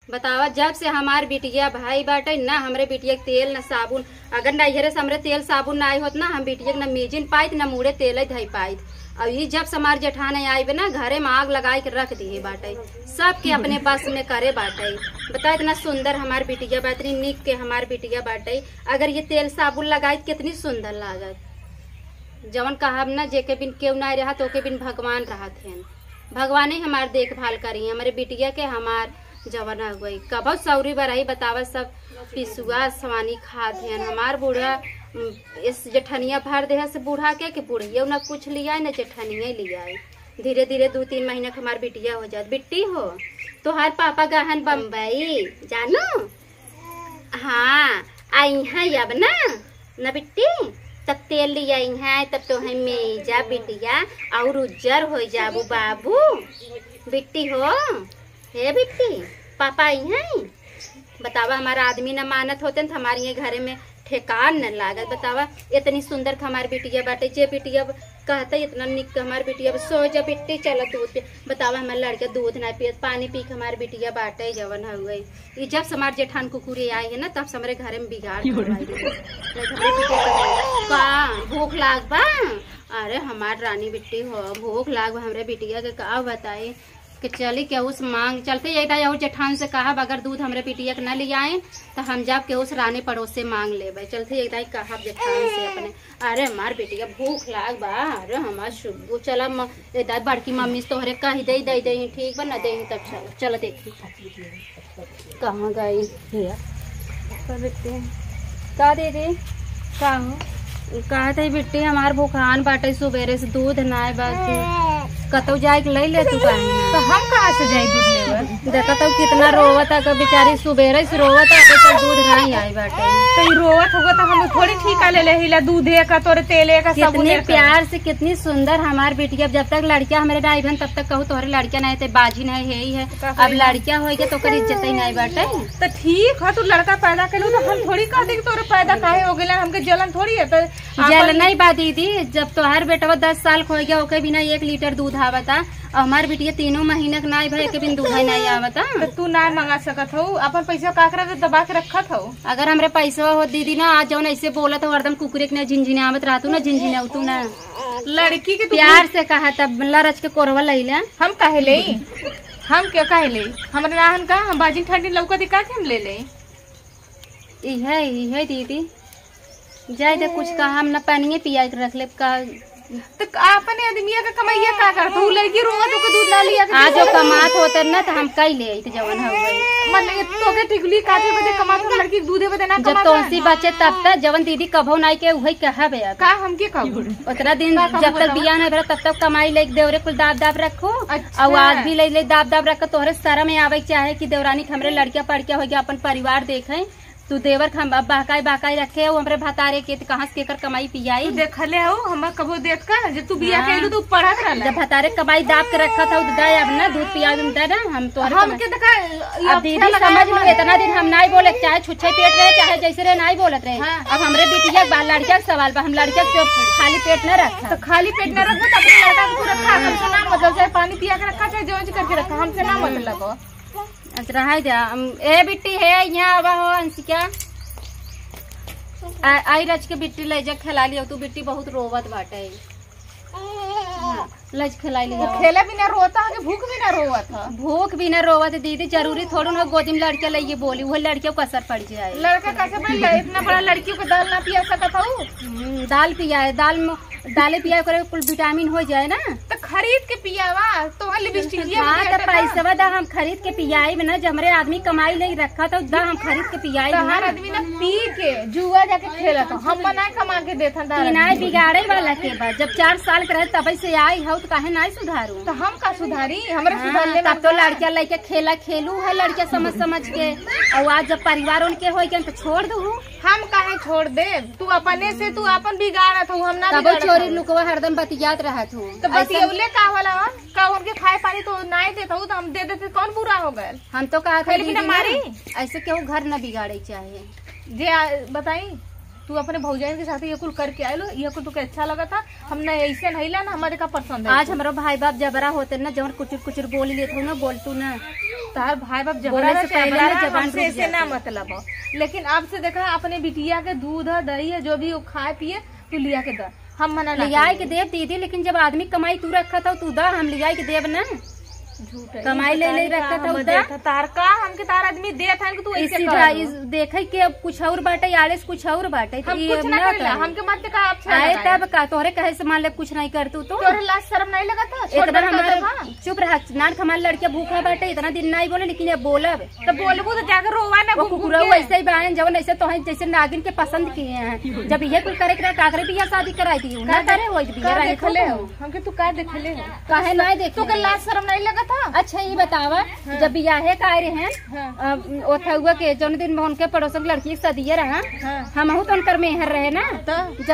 बतावा जब से हमार बिटिया भाई बाटे ना हमरे बिटिया के तेल न साबुन, अगर नैहरे से हमरे तेल साबुन ना आई होत ना हम बिटिया के न मीजिन पाइत न मुड़े तेल धई पाइत। और ये जब से हमार जेठाने आई ना घरे में आग लगाई के रख दिए बाटे, सबके अपने बस में करे बाटे। बता इतना सुंदर हमार बिटिया बा, इतनी निक के हमार बिटिया बाटे। अगर ये तेल साबुन लगाई कितनी सुंदर लागत। जवन कहब ना जेके बिन केव ना रहा तो के बिन भगवान रहत हैं। भगवान ही हमार देखभाल करी हमारे बिटिया के। हमार जवन हो गई कब सौरी बरही बतावा सब पिसुआ सवानी खाद हैं। हमार बूढ़ा इस जेठनिया भर दे से बूढ़ा के बूढ़िया न कुछ लिया न जेठनिया लिया। धीरे धीरे 2-3 महीने के हमार बिटिया हो जात। बिट्टी हो तो हर पापा गहन बम्बई जानो। हाँ आई है अब ना बिट्टी, तब तेल लिया है तब तो है मेजा बिटिया और उज्जर हो जाबू बाबू। बिट्टी हो हे बिट्टी पापा आई हैं। बतावा हमारा आदमी न मानत होते न हमारे ये घरे में ठेकान न लागत। बतावा इतनी सुंदर हमारी बिटिया बाटे। जे बिटिया कहते इतना निक हमारी बिटिया सो जा बिट्टी चलो दूध पे। बतावा हमारे लड़के दूध ना पियत पानी पी के हमारी बिटिया बाटे जवन हो गई। ये जब से हमारे जेठान कुकुरी आई है ना तब से हमारे घरे में बिगाड़ का भूख लाग बा। अरे हमार रानी बिट्टी हो भूख लाग बा हमारे बिटिया के का बताए कि चली के उस मांग चलते और जेठान से कहा अगर दूध हमरे बिटिया के न ले आए तो हम जब के उस रानी पड़ोस से मांग ले चलते कहा जेठान से अपने। अरे हमार बिटिया भूख लाग बा। अरे हमार शुभ चला बड़की मम्मी से तोहरे कही दे ठीक बा न दे तब चलो देखी कहाँ गई का दे दे का हो कहा था बिट्टी हमार भूखान बाटे सुबेरे से दूध ना बाकी कतौ जाए के ले ले तू तो हम कहाँ से जाए दूध लेवर। देखा तो कितना रोवत है बेचारी सुबेरे से रोवत है तो दूध नहीं आई बाटे। तो रोवत होगा तो हम थोड़ी ठीका ले ले दूधे का तोरे तेले का सब कितने प्यार से कितनी सुंदर हमार बिटिया। जब तक लड़किया हमारे नहीं बहन तब तक कहूँ तोहरे लड़किया नहीं थे बाजी नहीं है ही है। अब लड़किया होगी तो कर इज्जत ही नहीं बाटे। तो ठीक है तू लड़का पैदा कर तो हम थोड़ी कहते तोरे पैदा काहे हो गए हमके जलन थोड़ी है। जल नहीं बा दीदी। जब तोहार बेटा 10 साल खो गया ओके बिना 1 लीटर दूध आवता और हमार बिटिया 3 महीने के नहीं भाई के बिन दूध नहीं आवता। तो तू ना मंगा सकत हो अपन पैसा काकरा दबा के रखत हो। अगर हमरे पैसा हो दीदी ना आज जौन ऐसे बोलत हो हरदम कुकुरे के झिनझिने आवत रहतू ना झिनझिने तू ना लड़की के प्यार से कहा तब लरच के कोरवा लैला हम काहे ले हम क्या काहे ले हमारे नाहन का हम बाजी ठंडी लौका दिखा के हम ले ले। है दीदी जाए दे कुछ कहा हम न पानी पिया के रख ले का। तो अपने आदमिया का कमाइया का करत तू लड़की रोवा तो दूध ला लिया आज जो कमात होते ना तो हम कई ले जवन हो गई मतलब तो के टिकली काटे बदे कमात दूल्हे दूधे बदे ना जब तोसी बच्चे तब तक जवन दीदी कभो नहीं के वही कहबे का हम के कहबो उतना दिन जब तक बिया नहीं भरा तब तक कमाई ले देवरे कुल दाब रखो। और आज भी ले दाब रखो तोहरे शर्म में आवे चाहे कि देवरानी हमरे लड़किया पड़किया हो गया अपन परिवार देखे तू देवर हम बाकाई रखे हो हमरे भतारे के कहाँ से केकर कमाई पियाई देखले हो हम कबो देख कर जे तू बिया के तू पढ़त रहला जब भतारे कमाई दाब के रखा था दाय अब ना दूध पिया दे ना हम तो हम के देखा अब दीदी समझ लो इतना दिन हम नहीं बोले चाहे छुच्छे पेट रहे चाहे जैसे रहे नहीं बोलत रहे। अब हमरे बिटिया बाल लड़किया के सवाल हम लड़किया खाली पेट न रखा तो खाली पेट न रखो तो अपने लड़का को रखा हमसे ना मतलब चाहे पानी पिया के रखा चाहे जोज करके रखा हमसे ना मतलब। अच्छा रहा ए बिट्टी है यहाँ आवा हो अंशिका आई रच के बिट्टी ले जा खिला लिया तू बिट्टी बहुत रोवत बाटे लज खिलाई लिया। खेला भी ना रोता है भूख भी ना रोवत है। भूख भी ना रोवत दीदी जरूरी थोड़ा ना गोदी में लड़किया ले बोली वो लड़कियों को असर पड़ जाए। लड़का कैसे बन गया इतना बड़ा लड़कियों को दाल ना पिया सकता हूँ। दाल पिया है दाले पिया करे कुल विटामिन हो जाए ना तो खरीद के पियावा तो हाँ तो पैसा दा हम खरीद के पियाई ना जब हमारे आदमी कमाई ले रखा तो दा हम खरीद के पियाई हर आदमी ना पी के जुआ जाके खेला तो हम बना कमा के देता बिगाड़े वाला के बाद जब 4 साल के रहे तब से आई हो तो काहे नहीं सुधारू तो हम का सुधारी हमारे सुधारने तब तो लड़किया लेके खेला खेलू है लड़किया समझ के और आज जब परिवार उनके हो गए तो छोड़ दू हम काहे छोड़ दे तू अपने से तू अपन बिगाड़त हो हम ना छोरी लुकवा हरदम बतियात रहत हूँ तो बतियौले का वाला का उनके खाए पानी तो नहीं देता हूँ तो हम दे देते कौन बुरा हो गए। हम तो कहा था मारी ऐसे क्यों घर न बिगाड़े चाहिए जे बताई तू अपने भौजाइन के साथ ये कुल करके आये लो, ये कुल तुके अच्छा लगा था। हमने ऐसे नहीं ला ना, हमारे का पसंद है। आज हमारा भाई बाप जबरा होते ना, जब कुछ कुछ बोल लेते ना, बोलतू ना तार भाई बाप बोलने से पहले ना जबान से ऐसे ना मतलब हो। लेकिन अब से देखा अपने बिटिया के दूध है, दही है, जो भी वो खाए पिए तू लिया के दे, हम मना ना लियाई के देव दीदी। लेकिन जब आदमी कमाई तू रखा था तू दा, हम लियाई के देव ना, झूठ कमाई ले ले रखा था उदा तार का हमके तार आदमी दे था कि तू ऐसे देखे के कुछ और बाटे, आड़े से कुछ और बाटे। हम कुछ ना करला, हमके मत का अच्छा आए तब का तोहरे कहे से मान ले कुछ नहीं कर तू तो तोरे लाज शर्म नहीं लगा था? इतना हमारे चुप रहा नान, हमारे लड़के भूखा बाटे, इतना दिन नहीं बोले, लेकिन अब बोलब तो बोलबू तो जाकर रोवा ना। कुकुरा वैसे ही बायन जवन ऐसे तो जैसे नागिन के पसंद किए हैं। जब ये कुछ करे काकरे भी शादी कराई दी ना करे हो देखले हो हमके, तू का देखले हो काहे नहीं देख तो लाज शर्म नहीं लगा था? अच्छा ये बतावा जब बियाहे का आए हैं ओथुआ के जौन दिन में उनके पड़ोसन की लड़की सदिये रहा, हम तो उनकर मेहर रहे ना,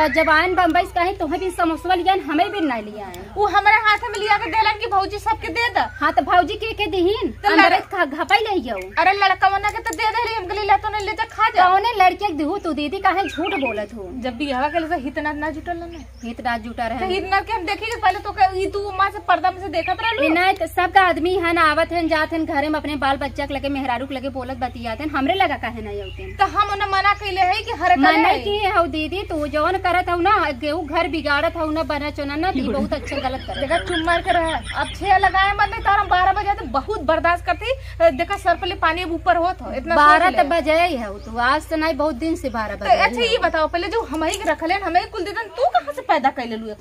जब आयन बम्बई से कहीं तुम्हें भी समोसा लिया हमें भी नहीं लिया है। वो हमारे हाथ में लिया के देलन की भौजी सबके दे द। हाँ तो भौजी के दीहीन घपाई ले जाओ। अरे लड़का बना के तो दे दे, हमके लिए तो नहीं ले जा खा जा। कौने लड़के दिहू तू दीदी काहे झूठ बोलत हो? जब बियाह के लिए हितना ना जुटल ना, हितना जुटा रहे हितना के हम देखेंगे पहले तो तू माँ से पर्दा में से देखत रह। नहीं तो सबका आदमी है ना, आवत है जात है घरे में अपने बाल बच्चा के लगे मेहरारू के लगे बोलत बतियाते हैं, हमरे लगा काहे नहीं होते? तो हम उन्हें मना कैले है कि हर मना किए हो दीदी, तू जौन करत हो ना, गेहूं घर बिगाड़त हो ना, बना चुना ना, दी बहुत अच्छा गलत कर। देखा चुम मार कर रहा, अब 6 लगाए मन नहीं तारा 12 बजे तो बहुत बर्दाश्त करती। देखा सर पहले पानी ऊपर होत हो इतना 12 बजे है तू, आज तो नहीं बहुत दिन से 12 बजे। अच्छा ये बताओ पहले जो हम ही रखले हमें कुल दिन तू कहाँ से पैदा कैले लू?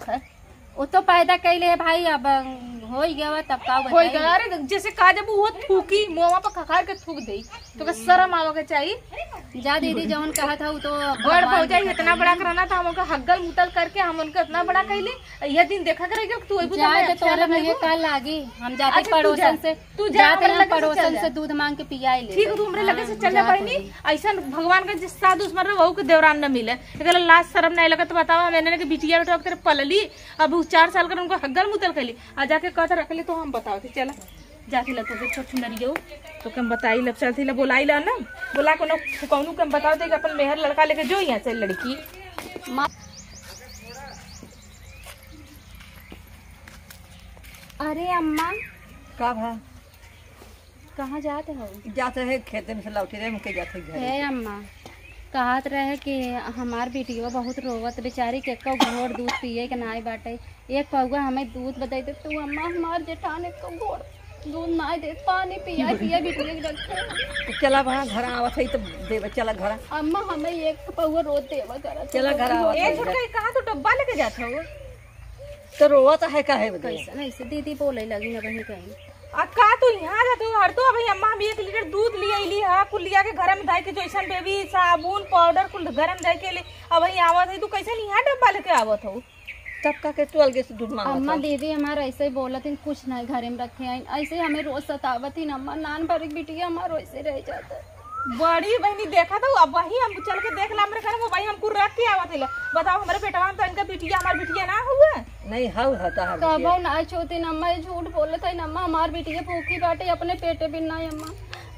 वो तो पैदा कैले है भाई, अब हो गया तब का हो गया। अरे जैसे का जब वो थूकी मुँह पर खखार के थूक दे तो का शर्म आवा के चाहिए। जा दीदी जौन कहा था वो तो बड़ भौजाई इतना बड़ा कराना था, हम उनका हग्गल मुतल करके हम उनका इतना बड़ा कैले। यह दिन देखा करेगा तू तोरा में कल लागी हम जाते पड़ोसन से, तू जाते पड़ोसन से दूध मांग के पियाई ले। ठीक तुमरे लगे से चलने पड़ी ऐसा भगवान का जिस साधु दुश्मन वहू के देवरान न मिले। लाज शर्म नहीं लगा तो बताओ मैंने कि बिटिया उठा तेरे पलली, अब 4 साल कर उनको हग्गल मुतल कैली आ जाके कहता रख ली तो हम बताओ थे चला जाके लग तो छोट नरियो तो कम बताई लब चलती ला बोलाई ला ना, बोला को कौनू कम बताओ थे कि अपन मेहर लड़का लेके जो यहाँ से लड़की। अरे अम्मा का भा कहाँ जाते हो? जाते है खेते में से लौटे रहे मुके जाते घर। हे अम्मा कहत रहे कि हमार बेटिया बहुत रोवत बेचारी के घोर दूध पिए के नाई बाटे, एक पौवा हमें दूध बताई दे तू अम्मा, हमार जेठान एक घोर दूध ना दे, पानी पिया पिया बिटिया के रखे। चला वहाँ घर आवत है तो देव चला घर। अम्मा हमें एक पौवा रोज देवा करा। चला घर आवत है। कहाँ तो डब्बा लेके जाता हो तो रोवत है काहे बदे? कैसा ऐसे दीदी बोले लगी ना वहीं कहीं का तू यहाँ जाते हो हर तो भाई अम्मा हम 1 लीटर दूध लिया हाँ कुल लिया के घर में धाई के जैसन बेबी साबुन पाउडर कुल घर में धाई के लिए अब वही आवत है तू कैसे यहाँ डब्बा लेके आवत हो? तब का के तू अलगे से दूध मांगत अम्मा दीदी हमारा ऐसे ही बोला थी कुछ नहीं घरे में रखे हैं, ऐसे ही हमें रोज सतावत थी अम्मा, नान भर बिटिया हमारा वैसे रह जाता। बड़ी बहनी देखा था अब वही हम चल के देख ला हमारे घर में वही हमको रख के आवत है। बताओ हमारे बेटवा तो इनका बिटिया हमारी बिटिया ना हुआ नहीं हाउ होता है कबो ना छोते अम्मा, ये झूठ बोले थे अम्मा, हमार बिटिया भूखी बाटे अपने पेटे बिन ना अम्मा,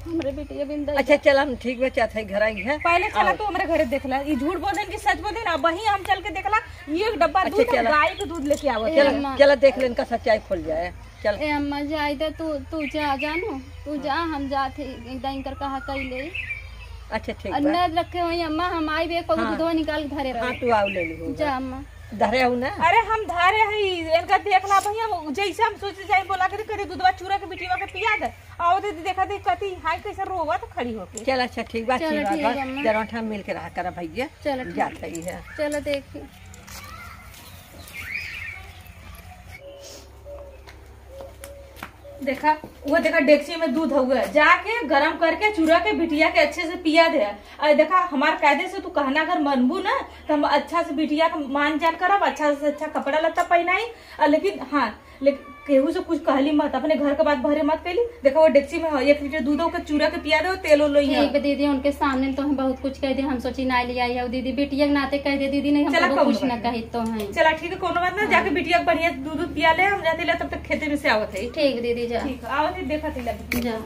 हमारे बिटिया बिन दे। अच्छा चल हम ठीक बच्चा थे घर आई है पहले चला तू हमारे घर देख ला, ये झूठ बोल देन कि सच बोल देन, अब वही हम चल के देख ला ये डब्बा दूध गाय के दूध लेके आवत। चला देख ले इनका सच्चाई खुल जाए। चल ए अम्मा जाए दे तू जा जानो तू जा, हम जाते एकदम कर कहा कई ले। अच्छा ठीक अन्ना रखे हुई अम्मा, हम आई भी पौध दूध निकाल के धरे रहे। हां तू आव ले ली जा अम्मा धरे हूं ना। अरे हम धारे है इनका देख ला भैया जैसे हम सोचे जाए बोला के करे दूधवा चूरा के बिटिया के पिया दे आओ दे देखा दे कती हाय कैसे रोवा तो खड़ी होके। चल अच्छा ठीक बात है जरा हम मिल के रहा करा भैया। चलो जात है चलो देखी देखा वो देखा डेक्ची में दूध हुआ जाके गरम करके चूरा के बिटिया के अच्छे से पिया दे। और देखा हमारे कायदे से तू कहना अगर मनबू ना तो हम अच्छा से बिटिया का मान जान करब, अच्छा से अच्छा कपड़ा लत्ता पहनाई। लेकिन हाँ लेकिन केहू से कुछ कहली मत, अपने घर के बात भरे मत कैली। देखा वो डेक्ची में 1 लीटर दूध के चूरा के पिया दे तेल लो दीदी उनके सामने तो हम बहुत कुछ कह दे, हम सोची ना लिया है दीदी बिटिया के नाते कह दे दीदी नहीं हम कुछ ना कही तो है। चला ठीक है कोनो बात ना, जाके बिटिया बढ़िया दूध पिया ले हम जाते तब तक खेते में से आवत है। ठीक दीदी जा ठीक आवत है देखा जा।